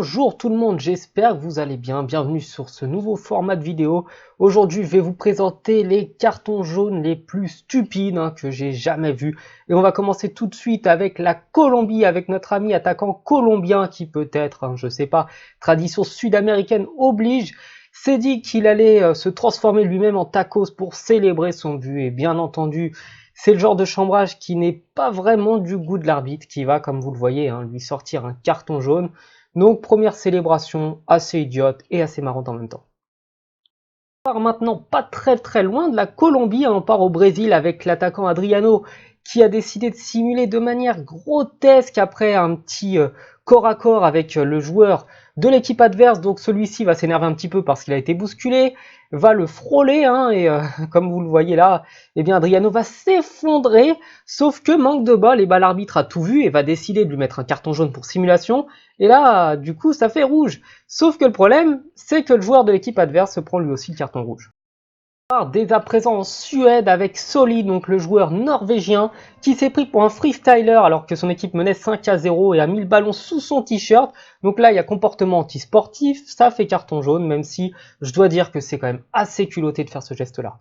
Bonjour tout le monde, j'espère que vous allez bien. Bienvenue sur ce nouveau format de vidéo. Aujourd'hui, je vais vous présenter les cartons jaunes les plus stupides que j'ai jamais vus. Et on va commencer tout de suite avec la Colombie, avec notre ami attaquant colombien qui peut-être, je sais pas, tradition sud-américaine oblige, s'est dit qu'il allait se transformer lui-même en tacos pour célébrer son but. Et bien entendu, c'est le genre de chambrage qui n'est pas vraiment du goût de l'arbitre, qui va, comme vous le voyez, lui sortir un carton jaune. Donc première célébration assez idiote et assez marrante en même temps. On part maintenant pas très loin de la Colombie, on part au Brésil avec l'attaquant Adriano qui a décidé de simuler de manière grotesque après un petit corps à corps avec le joueur de l'équipe adverse. Donc celui-ci va s'énerver un petit peu parce qu'il a été bousculé, va le frôler et comme vous le voyez là, eh bien Adriano va s'effondrer, sauf que manque de bol, et l'arbitre a tout vu et va décider de lui mettre un carton jaune pour simulation. Et là, du coup, ça fait rouge. Sauf que le problème, c'est que le joueur de l'équipe adverse prend lui aussi le carton rouge. Dès à présent en Suède avec Soli, donc le joueur norvégien, qui s'est pris pour un freestyler alors que son équipe menait 5-0 et a mis le ballon sous son t-shirt. Donc là, il y a comportement anti-sportif, ça fait carton jaune, même si je dois dire que c'est quand même assez culotté de faire ce geste-là.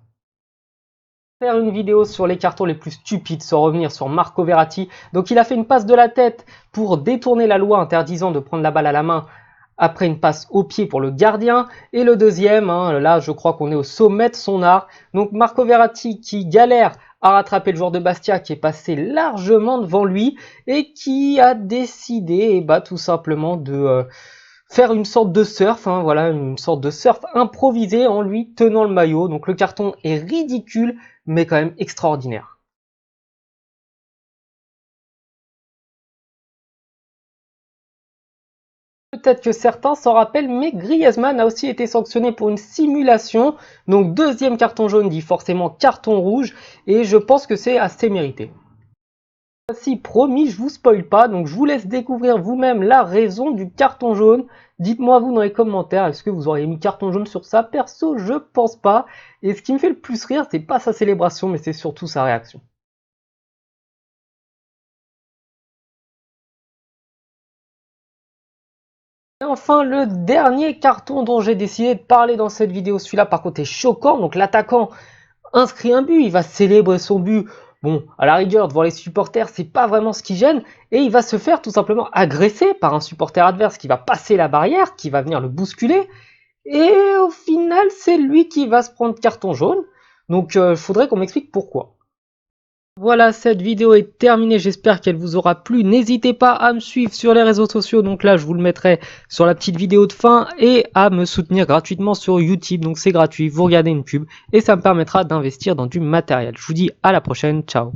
Faire une vidéo sur les cartons les plus stupides sans revenir sur Marco Verratti. Donc il a fait une passe de la tête pour détourner la loi interdisant de prendre la balle à la main après une passe au pied pour le gardien. Et le deuxième, là je crois qu'on est au sommet de son art. Donc Marco Verratti qui galère à rattraper le joueur de Bastia qui est passé largement devant lui et qui a décidé tout simplement de faire une sorte de surf, voilà, une sorte de surf improvisé en lui tenant le maillot. Donc le carton est ridicule mais quand même extraordinaire. Peut-être que certains s'en rappellent, mais Griezmann a aussi été sanctionné pour une simulation. Donc deuxième carton jaune dit forcément carton rouge, et je pense que c'est assez mérité. Si promis, je vous spoil pas, donc je vous laisse découvrir vous-même la raison du carton jaune. Dites-moi vous dans les commentaires, est-ce que vous auriez mis carton jaune sur ça? Perso, je pense pas. Et ce qui me fait le plus rire, c'est pas sa célébration, mais c'est surtout sa réaction. Et enfin, le dernier carton dont j'ai décidé de parler dans cette vidéo, celui-là par contre est choquant. Donc l'attaquant inscrit un but, il va célébrer son but. Bon, à la rigueur, devant les supporters, c'est pas vraiment ce qui gêne. Et il va se faire tout simplement agresser par un supporter adverse qui va passer la barrière, qui va venir le bousculer. Et au final, c'est lui qui va se prendre carton jaune. Donc il faudrait qu'on m'explique pourquoi. Voilà, cette vidéo est terminée, j'espère qu'elle vous aura plu. N'hésitez pas à me suivre sur les réseaux sociaux, donc là je vous le mettrai sur la petite vidéo de fin, et à me soutenir gratuitement sur YouTube, donc c'est gratuit, vous regardez une pub, et ça me permettra d'investir dans du matériel. Je vous dis à la prochaine, ciao.